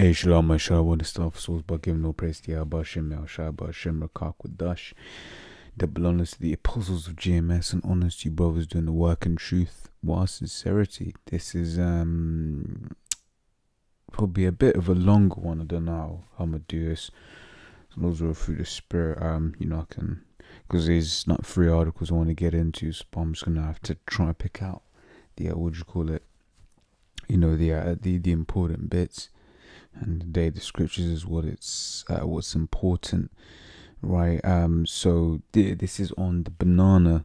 Hey, Shalom, Shalom, what is stuff? Souls, but give no praise to Yahweh, Shem, Yahushua, Shem, Rakak, double honors to the apostles of GMS and honors to you brothers doing the work in truth while sincerity. This is probably a bit of a longer one. I don't know how I'm gonna do this. So those are through the spirit. I can, because there's not 3 articles I want to get into, so I'm just gonna have to try and pick out the what do you call it? The important bits. And today the scriptures is what's important, right? So this is on the banana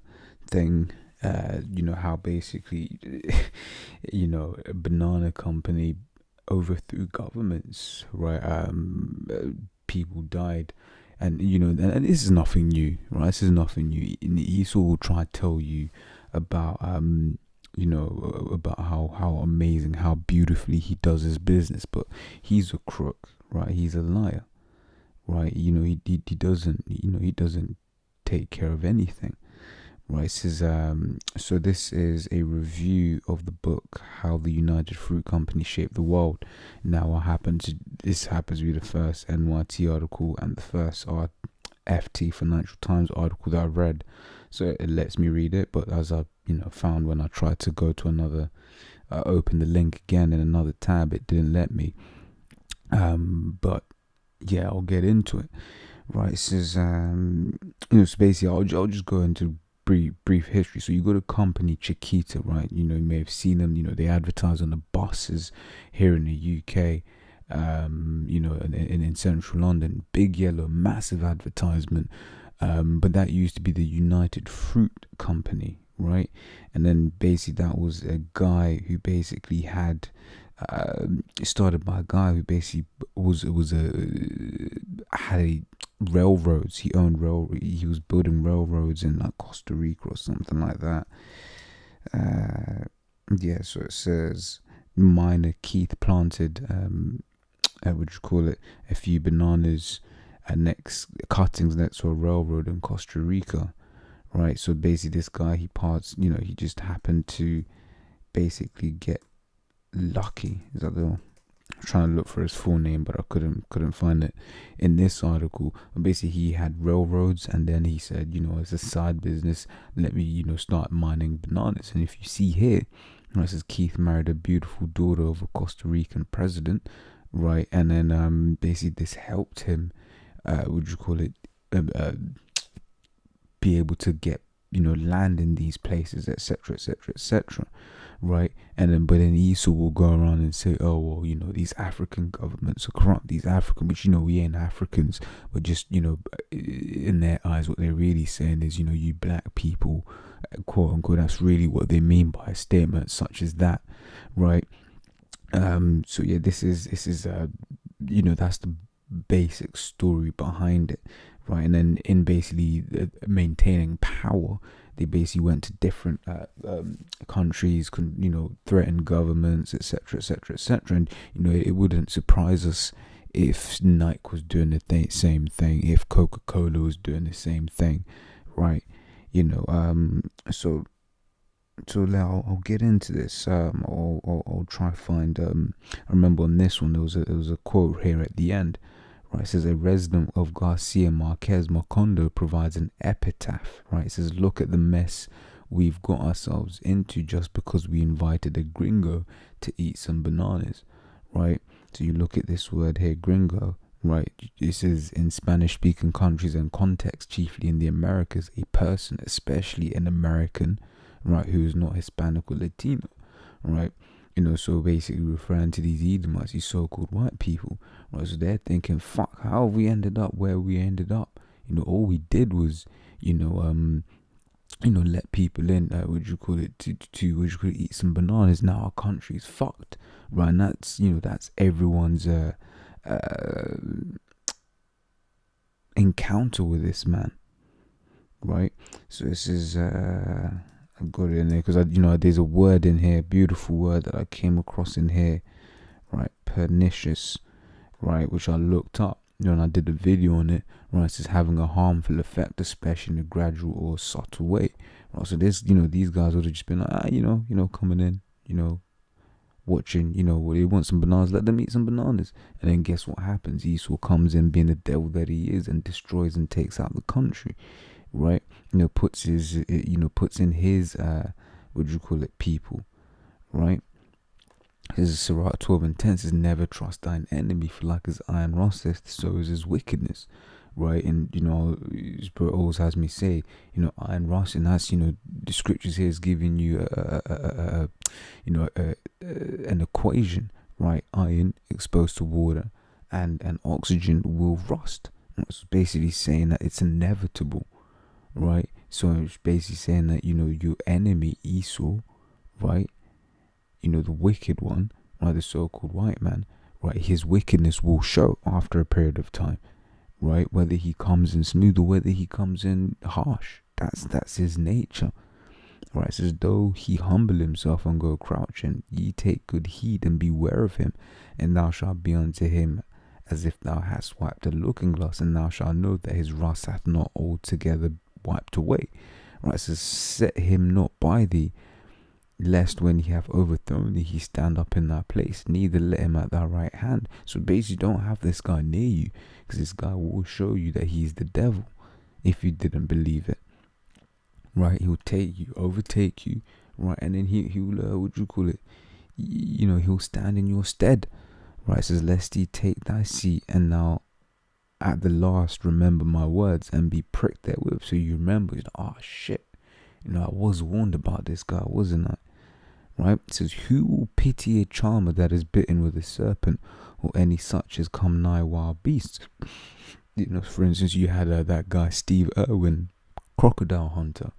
thing. How basically a banana company overthrew governments, right? People died, and and this is nothing new, right? This is nothing new. Esau will try to tell you about about how amazing, how beautifully he does his business, but he's a crook, right? He's a liar, right? He doesn't take care of anything, right? This is so this is a review of the book How the United Fruit Company Shaped the World. Now this happens to be the first NYT article and the first FT Financial Times article that I read, so it lets me read it. But as I found when I tried to go to another, open the link again in another tab, it didn't let me. But yeah, I'll get into it. Right, this is so basically I'll just go into brief history. So you got a company, Chiquita, right? You may have seen them. They advertise on the buses here in the UK. In central London, big yellow, massive advertisement. But that used to be the United Fruit Company, right? And then basically that was a guy who basically had started by a guy who basically had railroads. He owned he was building railroads in like Costa Rica or something like that. So it says miner Keith planted a few bananas cuttings next to a railroad in Costa Rica, right? So basically this guy, he just happened to basically get lucky. I'm trying to look for his full name, but I couldn't find it in this article. But basically he had railroads, and then he said, as a side business, let me start mining bananas. And if you see here, it says Keith married a beautiful daughter of a Costa Rican president, right? And then basically this helped him be able to get land in these places, etc, etc, etc, right? And then Esau will go around and say, oh well, these African governments are corrupt, these African, which we ain't Africans, but just in their eyes what they're really saying is you black people, quote unquote. That's really what they mean by a statement such as that, right? So yeah, this is that's the basic story behind it, right? And then in basically maintaining power, they basically went to different countries, threatened governments, etc, etc, etc. And it wouldn't surprise us if Nike was doing the same thing, if Coca-Cola was doing the same thing, right? So now I'll get into this. I'll try to find. I remember on this one there was a quote here at the end. Right, it says a resident of Garcia Marquez Macondo provides an epitaph. Right, it says look at the mess we've got ourselves into just because we invited a gringo to eat some bananas. Right, so you look at this word here, gringo. Right, this is in Spanish-speaking countries and contexts, chiefly in the Americas, a person, especially an American, right, who is not Hispanic or Latino, right? So basically referring to these Edomites, these so-called white people, right? So they're thinking, fuck, how have we ended up where we ended up? All we did was, let people in, to eat some bananas. Now our country's fucked, right? And that's everyone's encounter with this man, right? So this is I got it in there because there's a word in here, beautiful word that I came across in here, right? Pernicious, right? Which I looked up, and I did a video on it, right? It says having a harmful effect, especially in a gradual or subtle way, right? So this, these guys would have just been like, coming in, watching, they want some bananas, let them eat some bananas. And then guess what happens? Esau comes in being the devil that he is and destroys and takes out the country, right? Puts in his, people, right? His Sirach 12 and 10 says, never trust thine enemy, for like his iron rusteth, so is his wickedness, right? And, Spirit always has me say, iron rust, and that's, the scriptures here is giving you an equation, right? Iron exposed to water and oxygen will rust. It's basically saying that it's inevitable, right? So it's basically saying that, your enemy Esau, right? The wicked one, right? The so-called white man, right? His wickedness will show after a period of time, right? Whether he comes in smooth or whether he comes in harsh. That's his nature, right? It says, though he humble himself and go crouching, ye take good heed and beware of him, and thou shalt be unto him as if thou hast wiped a looking glass, and thou shalt know that his rust hath not altogether wiped away, right? It says, set him not by thee, lest when he have overthrown thee, he stand up in thy place, neither let him at thy right hand. So basically, don't have this guy near you, because this guy will show you that he's the devil if you didn't believe it, right? He'll overtake you, right? And then he'll he'll stand in your stead, right? It says, lest he take thy seat, and thou at the last remember my words and be pricked therewith. So you remember, oh shit, I was warned about this guy, wasn't I? Right? It says, who will pity a charmer that is bitten with a serpent, or any such as come nigh wild beasts? For instance, you had that guy Steve Irwin, crocodile hunter,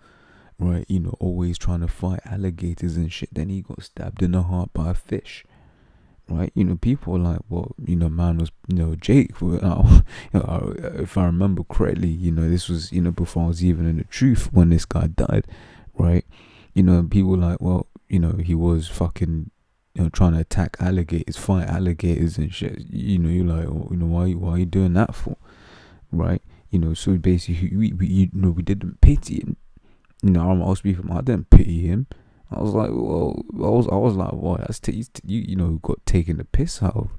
right? Always trying to fight alligators and shit. Then he got stabbed in the heart by a fish, right? People are like, well, man was, Jake. If I remember correctly, this was, before I was even in the truth when this guy died, right? People were like, well, he was fucking, trying to attack alligators, fight alligators and shit. You're like, well, why are you doing that for, right? So basically, we didn't pity him. I didn't pity him. I was like, well, I was like, well, that's you got taken the piss out of.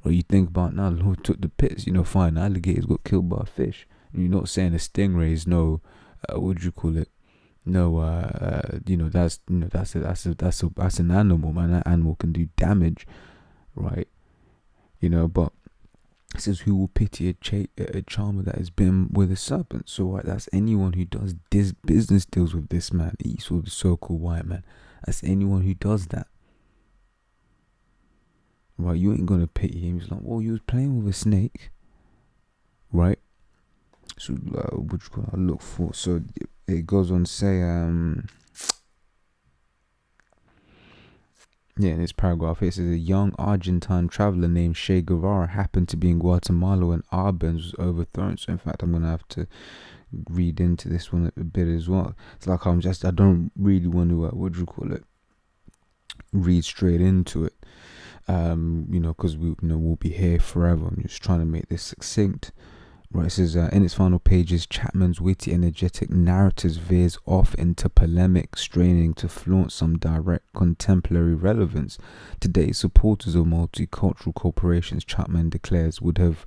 Or you think about now, the Lord took the piss. Fine, alligators got killed by a fish. And you're not saying a stingray is no, no, that's an animal, man. That animal can do damage, right? But it says, who will pity a charmer that has been with a serpent? So right, that's anyone who does business deals with this man, Esau, the so-called white man. That's anyone who does that. Right, you ain't gonna pity him. He's like, well, you was playing with a snake, right? So which I look for. So it goes on to say, in this paragraph, it says, a young Argentine traveler named Che Guevara happened to be in Guatemala when Arbenz was overthrown. So in fact, I'm gonna have to read into this one a bit as well. It's like I don't really want to read straight into it, because we'll be here forever. I'm just trying to make this succinct. Right, it says, in its final pages, Chapman's witty, energetic narratives veers off into polemic, straining to flaunt some direct contemporary relevance. Today's supporters of multicultural corporations, Chapman declares, would have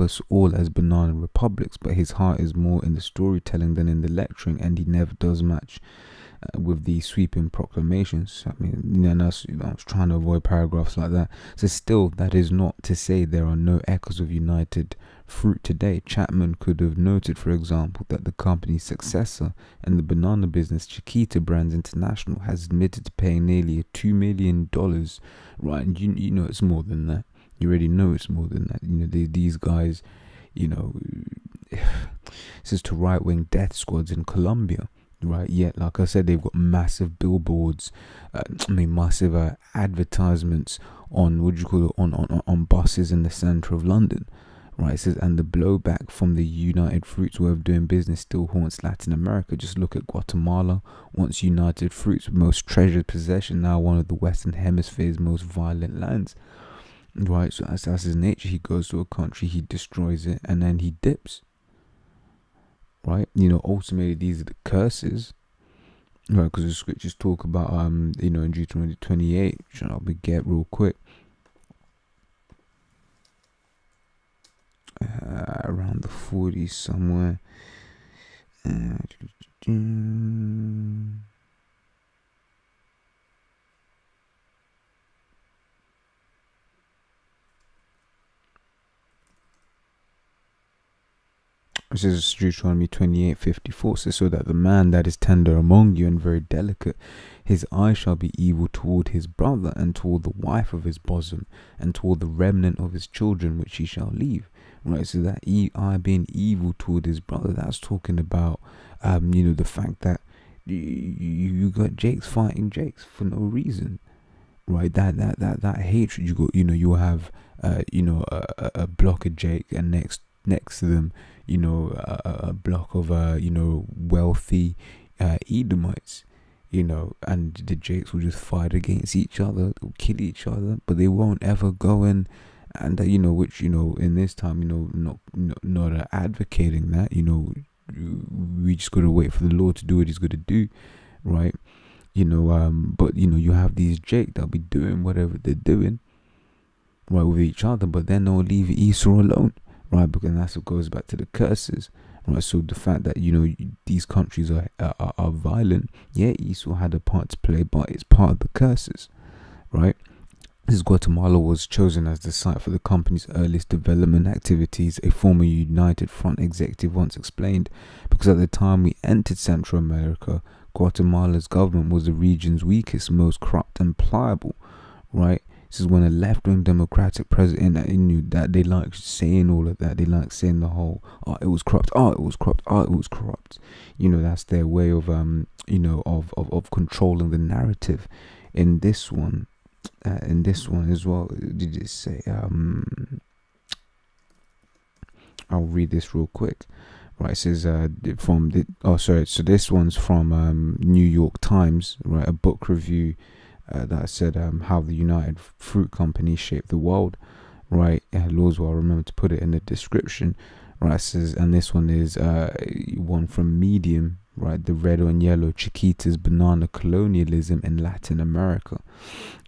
us all as banana republics, but his heart is more in the storytelling than in the lecturing, and he never does much with these sweeping proclamations. I mean, I was trying to avoid paragraphs like that. So still, that is not to say there are no echoes of United Fruit today. Chapman could have noted, for example, that the company's successor in the banana business, Chiquita Brands International, has admitted to paying nearly $2 million, right? And you it's more than that. You already know it's more than that. These guys, it says, to right-wing death squads in Colombia. Right, yet like I said, they've got massive billboards, massive advertisements on on buses in the centre of London. Right, it says, and the blowback from the United Fruit's way of doing business still haunts Latin America. Just look at Guatemala, once United Fruit's most treasured possession, now one of the Western Hemisphere's most violent lands. Right, so that's his nature. He goes to a country, he destroys it, and then he dips. Right, ultimately these are the curses right? Because the scriptures talk about in Deuteronomy 28, which I'll get real quick. Around the 40s somewhere. This is Deuteronomy 28:54. Says, so that the man that is tender among you and very delicate, his eye shall be evil toward his brother, and toward the wife of his bosom, and toward the remnant of his children which he shall leave. Right, so that eye being evil toward his brother, that's talking about the fact that you got Jakes fighting Jakes for no reason. Right, that hatred you got, you have a block of Jake, and next to them, a block of wealthy Edomites, and the Jakes will just fight against each other, they'll kill each other, but they won't ever go and which in this time, not advocating that, we just gotta wait for the Lord to do what he's gonna do, right? But you have these Jake that'll be doing whatever they're doing, right, with each other, but then they'll leave Esau alone, right? Because that's what goes back to the curses, right? So the fact that these countries are violent, yeah, Esau had a part to play, but it's part of the curses, right? This Guatemala was chosen as the site for the company's earliest development activities, a former United Front executive once explained, because at the time we entered Central America, Guatemala's government was the region's weakest, most corrupt and pliable, right? This is when a left-wing democratic president that they like saying all of that. They like saying the whole, oh, it was corrupt, oh, it was corrupt, oh, it was corrupt. That's their way of of controlling the narrative. In this one as well, did it say I'll read this real quick. Right, it says so this one's from New York Times, right, a book review that said how the United Fruit Company shaped the world, right? Laws, well, remember to put it in the description, right? It says, and this one is one from Medium, right? The red and yellow Chiquita's banana colonialism in Latin America,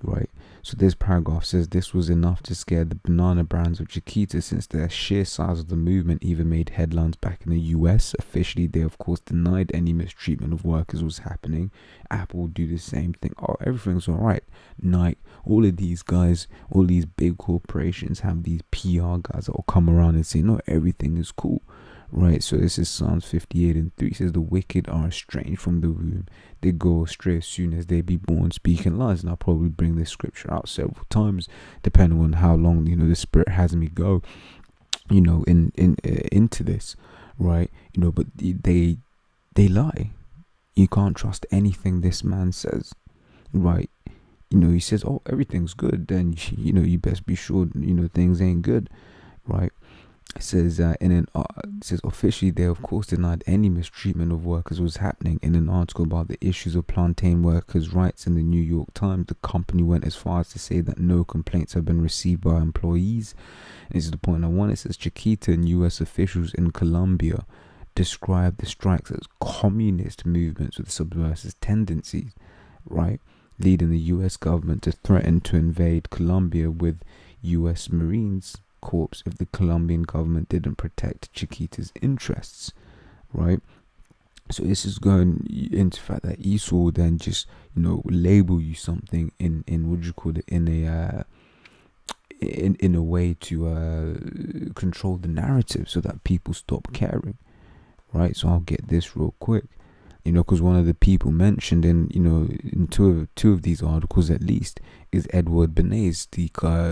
right? So this paragraph says this was enough to scare the banana brands of Chiquita, since the sheer size of the movement even made headlines back in the US. Officially, they of course denied any mistreatment of workers was happening. Apple do the same thing. Oh, everything's alright. Nike, all of these guys, all these big corporations have these PR guys that will come around and say, no, everything is cool. Right, so this is Psalms 58:3. It says, the wicked are estranged from the womb. They go astray as soon as they be born, speaking lies. And I'll probably bring this scripture out several times, depending on how long, the Spirit has me go, into this, right? But they lie. You can't trust anything this man says, right? He says, oh, everything's good. Then, you best be sure, things ain't good, right? It says it says officially they of course denied any mistreatment of workers was happening. In an article about the issues of plantain workers' rights in the New York Times, the company went as far as to say that no complaints have been received by employees. And this is the point I want. It says Chiquita and U.S. officials in Colombia described the strikes as communist movements with subversive tendencies, right? Leading the U.S. government to threaten to invade Colombia with U.S. Marines Corps if the Colombian government didn't protect Chiquita's interests, right? So this is going into the fact that Esau will then just label you something in what you call it, in a way to control the narrative so that people stop caring, right? So I'll get this real quick, because one of the people mentioned in two of these articles at least is Edward Bernays, the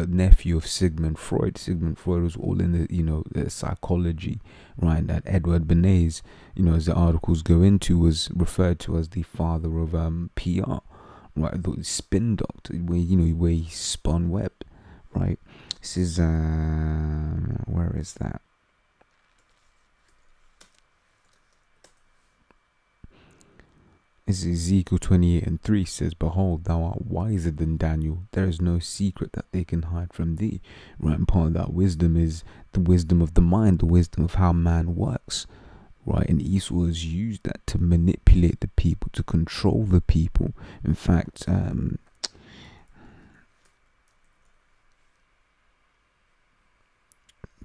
nephew of Sigmund Freud. Sigmund Freud was all in the psychology, right? That Edward Bernays, as the articles go into, was referred to as the father of PR, right? The spin doctor, where he spun web, right? This is where is that? As Ezekiel 28:3 says, behold, thou art wiser than Daniel. There is no secret that they can hide from thee. Right, and part of that wisdom is the wisdom of the mind, the wisdom of how man works. right? And Esau has used that to manipulate the people, to control the people. In fact,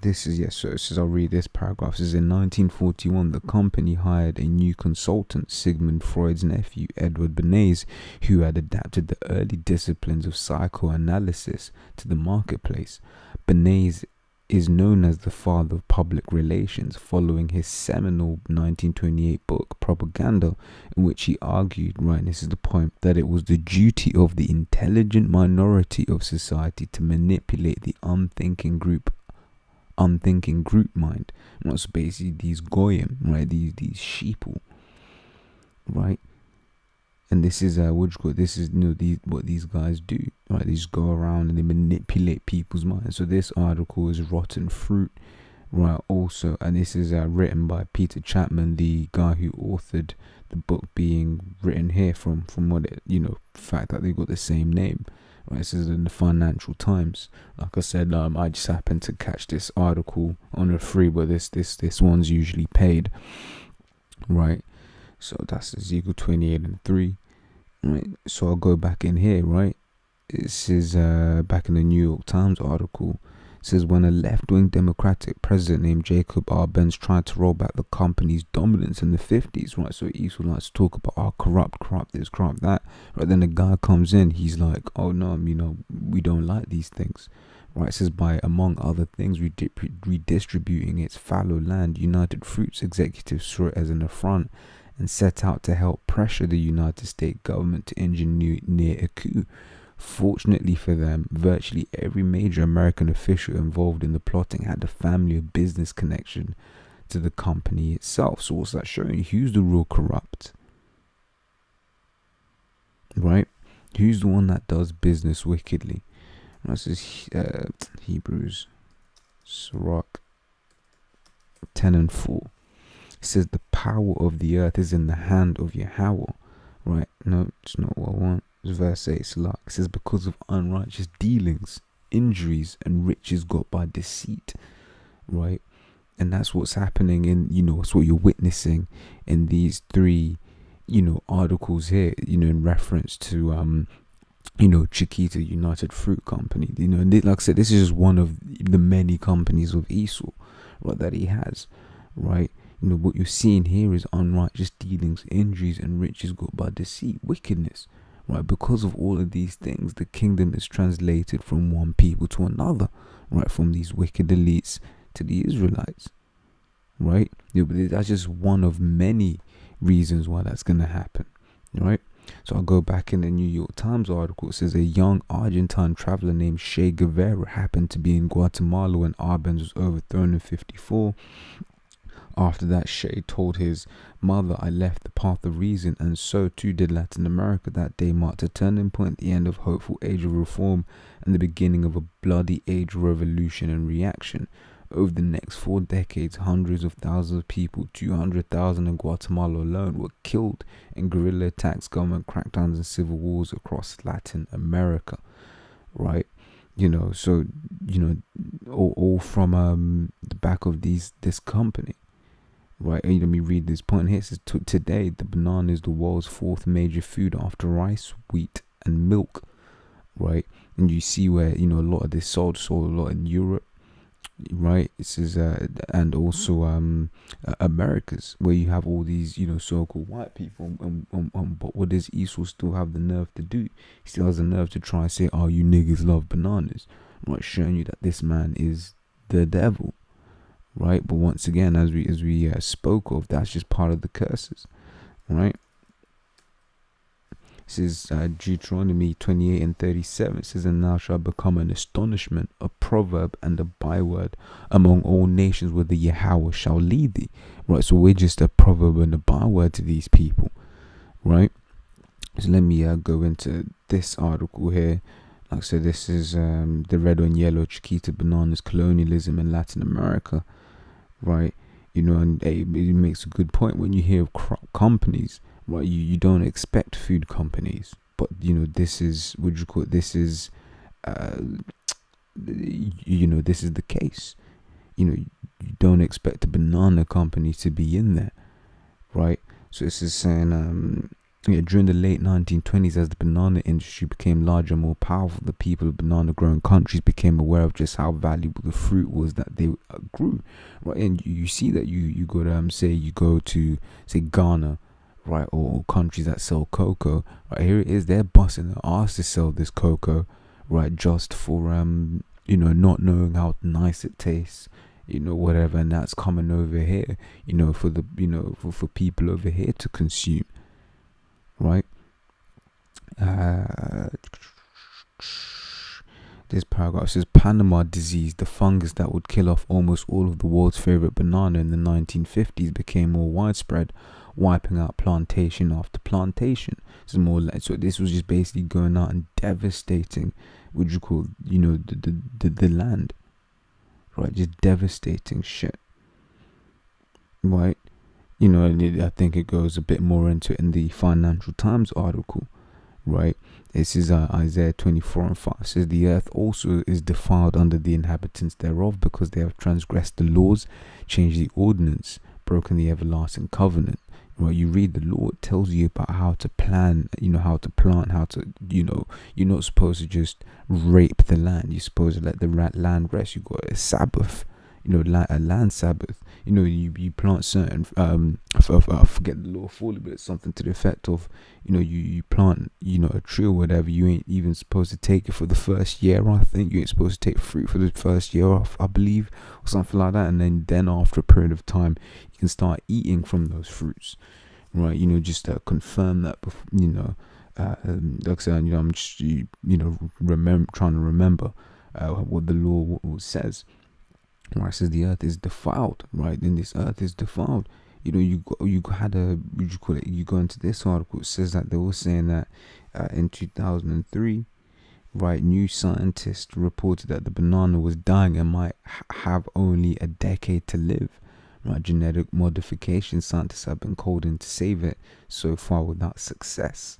this is, yes, so it says, I'll read this paragraph. It says, in 1941, the company hired a new consultant, Sigmund Freud's nephew, Edward Bernays, who had adapted the early disciplines of psychoanalysis to the marketplace. Bernays is known as the father of public relations, following his seminal 1928 book, Propaganda, in which he argued, right, and this is the point, that it was the duty of the intelligent minority of society to manipulate the unthinking group mind. And that's basically these goyim, right, these sheeple, right? And this is this is, what these guys do, right? They just go around and they manipulate people's minds. So this article is Rotten Fruit, right? Also, and this is written by Peter Chapman, the guy who authored the book being written here from what it, the fact that they got the same name. Right, this is in the Financial Times. Like I said, I just happened to catch this article on a free, but this one's usually paid. Right, so that's Ezekiel 28:3. Right, so I'll go back in here. Right, this is back in the New York Times article. It says, when a left-wing Democratic president named Jacob Arbenz tried to roll back the company's dominance in the 50s, right? So Esau likes to talk about, corrupt this, corrupt that, right? Then the guy comes in, he's like, oh no, we don't like these things, right? It says, by, among other things, redistributing its fallow land, United Fruit's executives saw it as an affront and set out to help pressure the United States government to engineer a coup. Fortunately for them, virtually every major American official involved in the plotting had a family or business connection to the company itself. So what's that showing? Who's the real corrupt? Right? Who's the one that does business wickedly? This is Hebrews, Sirach 10:4. It says, the power of the earth is in the hand of Yahweh. Right? No, it's not what I want. Verse 8, it says, because of unrighteous dealings, injuries, and riches got by deceit, right? And that's what's happening in, it's what you're witnessing in these three, articles here, in reference to, Chiquita United Fruit Company, and like I said, this is just one of the many companies of Esau, right, that he has, right? What you're seeing here is unrighteous dealings, injuries, and riches got by deceit, wickedness. Right, because of all of these things, the kingdom is translated from one people to another, right, from these wicked elites to the Israelites, right? But that's just one of many reasons why that's going to happen, right? So I'll go back in the New York Times article. It says, a young Argentine traveler named Che Guevara happened to be in Guatemala when Arbenz was overthrown in 1954. After that, Che told his mother, I left the path of reason, and so too did Latin America. That day marked a turning point, the end of hopeful age of reform, and the beginning of a bloody age of revolution and reaction. Over the next 4 decades, hundreds of thousands of people, 200,000 in Guatemala alone, were killed in guerrilla attacks, government crackdowns, and civil wars across Latin America. Right? So, all from the back of this company. Right, let me read this point here. It says, today, the banana is the world's 4th major food after rice, wheat, and milk. Right, and you see where, a lot of this sold a lot in Europe. Right, it says, and also Americas, where you have all these, so-called white people. But what does Esau still have the nerve to do? He still has the nerve to try and say, oh, you niggas love bananas. Right, showing you that this man is the devil. Right, but once again, as we spoke of, that's just part of the curses, right? This is Deuteronomy 28:37. It says, and thou shalt become an astonishment, a proverb, and a byword among all nations, where the Yahweh shall lead thee. Right, so we're just a proverb and a byword to these people, right? So let me go into this article here. Like I said, this is the red and yellow Chiquita bananas, colonialism in Latin America. Right, and it makes a good point when you hear of companies, right? You don't expect food companies, but this is what you call it. This is, this is the case. You don't expect a banana company to be in there, right? So this is saying, yeah, during the late 1920s, as the banana industry became larger and more powerful, the people of banana-growing countries became aware of just how valuable the fruit was that they grew, right? And you see that you go to say you go to say Ghana, right, or countries that sell cocoa, right? Here it is, they're busting their ass to sell this cocoa, right, just for not knowing how nice it tastes, whatever, and that's coming over here, for the for people over here to consume, right? This paragraph says Panama disease, the fungus that would kill off almost all of the world's favorite banana in the 1950s, became more widespread, wiping out plantation after plantation. So this was just basically going out and devastating, what you call, the land, right? Just devastating shit, right? I think it goes a bit more into it in the Financial Times article, right? This is Isaiah 24:5. It says, the earth also is defiled under the inhabitants thereof, because they have transgressed the laws, changed the ordinance, broken the everlasting covenant. Right? You read the law, it tells you about how to plan, how to plant, how to, you're not supposed to just rape the land. You're supposed to let the land rest. You got a Sabbath, a land Sabbath. You plant certain I forget the law fully, but it's something to the effect of, you plant, a tree or whatever. You ain't even supposed to take it for the first year. I think you ain't supposed to take fruit for the first year off, I believe, or something like that. And then after a period of time, you can start eating from those fruits, right? Just to confirm that, like I said, I'm just trying to remember what the law says. Right, it says the earth is defiled, right? Then this earth is defiled. You had a, what you call it? You go into this article. It says that they were saying that in 2003, right, new scientists reported that the banana was dying and might have only a decade to live. Right, genetic modification scientists have been called in to save it, so far without success.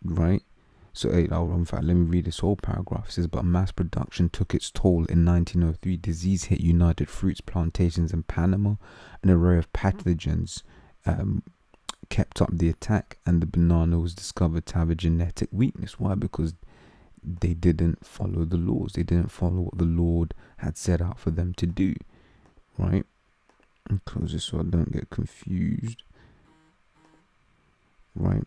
Right. So, in fact, let me read this whole paragraph. It says, but mass production took its toll. In 1903, disease hit United Fruits plantations in Panama. An array of pathogens kept up the attack, and the banana was discovered to have a genetic weakness. Why? Because they didn't follow the laws. They didn't follow what the Lord had set out for them to do. Right? I'll close this so I don't get confused. Right?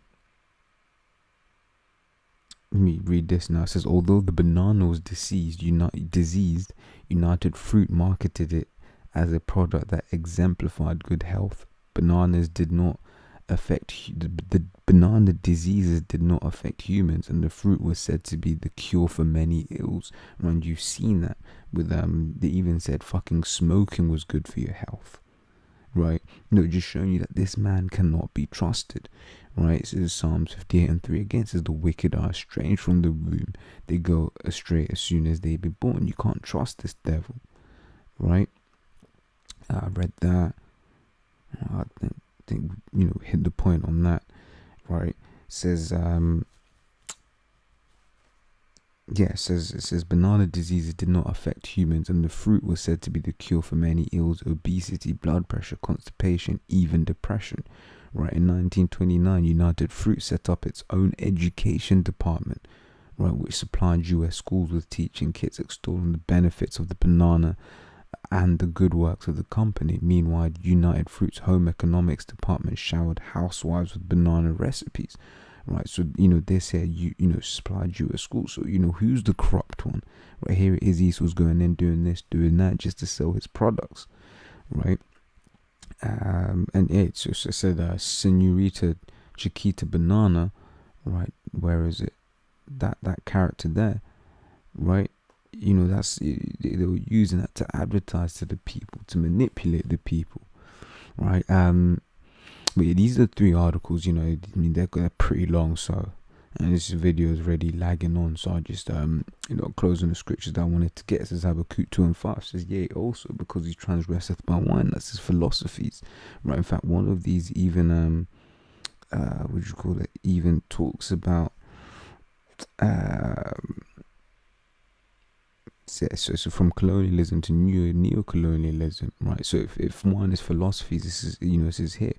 Let me read this now. It says, although the banana was diseased, United Fruit marketed it as a product that exemplified good health. Bananas did not affect the banana diseases did not affect humans, and the fruit was said to be the cure for many ills. And you've seen that with they even said fucking smoking was good for your health. Right? Just showing you that this man cannot be trusted. Right? So Psalms 58:3 again says, the wicked are estranged from the womb. They go astray as soon as they be born. You can't trust this devil. Right? I read that. I think hit the point on that. Right? It says it says banana diseases did not affect humans, and the fruit was said to be the cure for many ills: obesity, blood pressure, constipation, even depression. Right, in 1929, United Fruit set up its own education department, right, which supplied US schools with teaching kits extolling the benefits of the banana and the good works of the company. Meanwhile, United Fruit's home economics department showered housewives with banana recipes. Right, so this here supplied US schools. So who's the corrupt one? Right, here it is. Esau's going in, doing this, doing that, just to sell his products. Right. And it said Senorita Chiquita Banana, right? Where is it? That character there, right? That's they were using that to advertise to the people, to manipulate the people, right? But yeah, these are the 3 articles. They're pretty long, so. And this video is already lagging on, so I just closing the scriptures that I wanted to get. It says Habakkuk 2:5 says, yea, also because he transgresseth by wine. That's his philosophies, right? In fact, one of these even even talks about So from colonialism to neo-colonialism, right? So if one is philosophies, this is, this is here,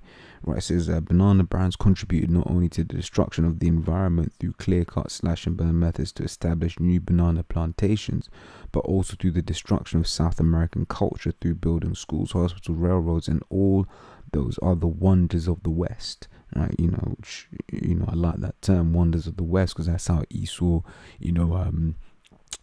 right? It says banana brands contributed not only to the destruction of the environment through clear-cut slash and burn methods to establish new banana plantations, but also through the destruction of South American culture through building schools, hospitals, railroads, and all those are the wonders of the West, right? Which, I like that term, wonders of the West, because that's how Esau,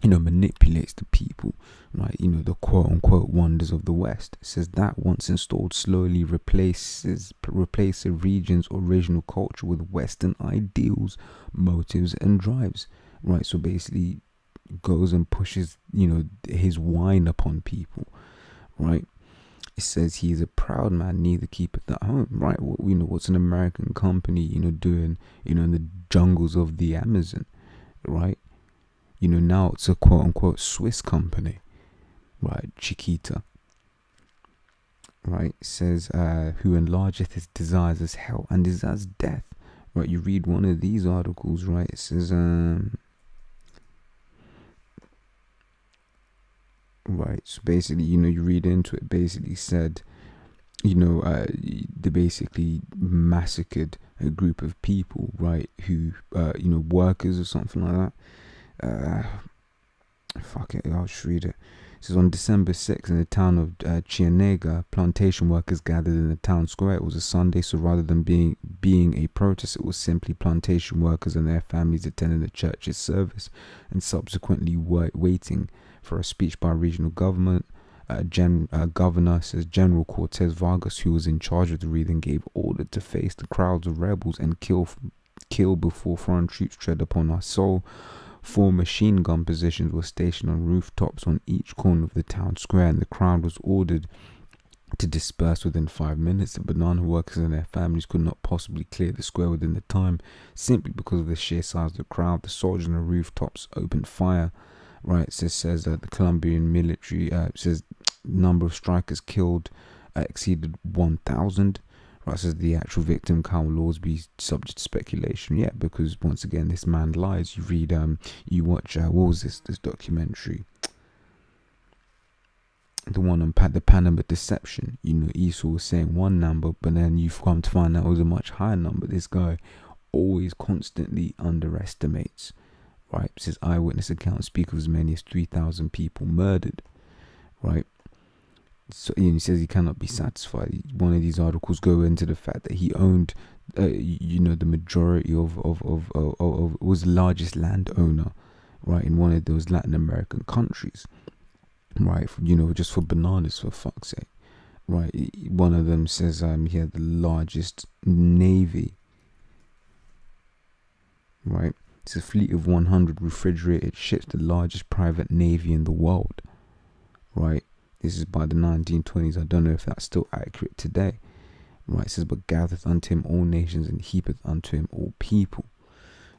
manipulates the people, right? The quote-unquote wonders of the West. It says that once installed slowly replaces the region's original culture with Western ideals, motives, and drives, right? So basically goes and pushes, his wine upon people, right? It says he is a proud man, neither keepeth at home, right? What's an American company, doing, in the jungles of the Amazon, right? Now it's a quote-unquote Swiss company, right? Chiquita, right? It says, who enlargeth his desires as hell and desires death, right? You read one of these articles, right? It says, right, so basically, you read into it, basically said, they basically massacred a group of people, right, who, workers or something like that. Fuck it, I'll just read it. It says, on December 6th, in the town of Cienega, plantation workers gathered in the town square. It was a Sunday, so rather than being a protest, it was simply plantation workers and their families attending the church's service and subsequently waiting for a speech by regional government. Governor, says General Cortez Vargas, who was in charge of the region, gave order to face the crowds of rebels and kill before foreign troops tread upon our soul. 4 machine gun positions were stationed on rooftops on each corner of the town square, and the crowd was ordered to disperse within 5 minutes. The banana workers and their families could not possibly clear the square within the time, simply because of the sheer size of the crowd. The soldiers on the rooftops opened fire. Right, it says that the Colombian military says number of strikers killed exceeded 1,000. Right, says the actual victim count will always be subject to speculation. Yeah, because once again, this man lies. You read, you watch. What was this documentary? The one on the Panama Deception. Esau was saying one number, but then you've come to find out it was a much higher number. This guy always constantly underestimates. Right, it says eyewitness accounts speak of as many as 3,000 people murdered. Right, so he says he cannot be satisfied. One of these articles go into the fact that he owned, the majority of was the largest landowner, right, in one of those Latin American countries, right? Just for bananas, for fuck's sake, right? One of them says he had the largest navy, right? It's a fleet of 100 refrigerated ships, the largest private navy in the world, right? This is by the 1920s. I don't know if that's still accurate today, right? It says, but gathereth unto him all nations and heapeth unto him all people,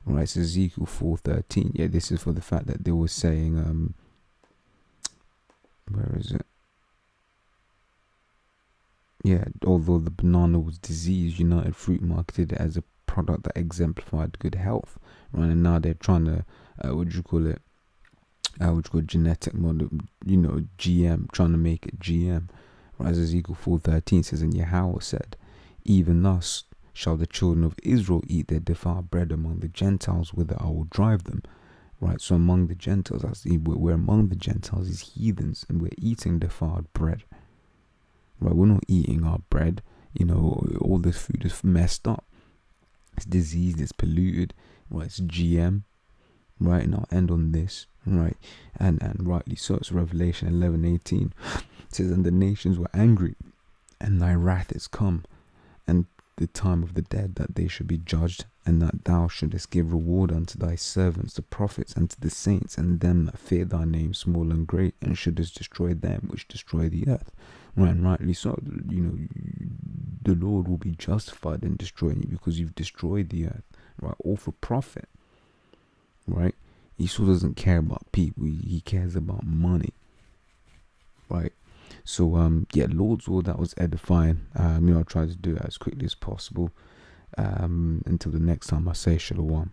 right? It says Ezekiel 4:13. Yeah, this is for the fact that they were saying, where is it? Yeah, although the banana was diseased, United Fruit marketed it as a product that exemplified good health, right? And now they're trying to genetic model, GM, trying to make it GM, right? As Ezekiel 4:13 says, and Yahweh said, even thus shall the children of Israel eat their defiled bread among the Gentiles, whither I will drive them, right? So among the Gentiles, we're among the Gentiles as heathens, and we're eating defiled bread, right? We're not eating our bread, all this food is messed up. It's diseased, it's polluted, right? It's GM, right? And I'll end on this, right? And rightly so. It's Revelation 11:18. It says, and the nations were angry, and thy wrath is come, and the time of the dead, that they should be judged, and that thou shouldest give reward unto thy servants, the prophets, and to the saints, and them that fear thy name, small and great, and shouldest destroy them which destroy the earth. Right, and rightly so. The Lord will be justified in destroying you because you've destroyed the earth, right? All for profit, right? Esau doesn't care about people; he cares about money, right? So, Lord's War, that was edifying. I'll try to do it as quickly as possible. Until the next time, I say shalom.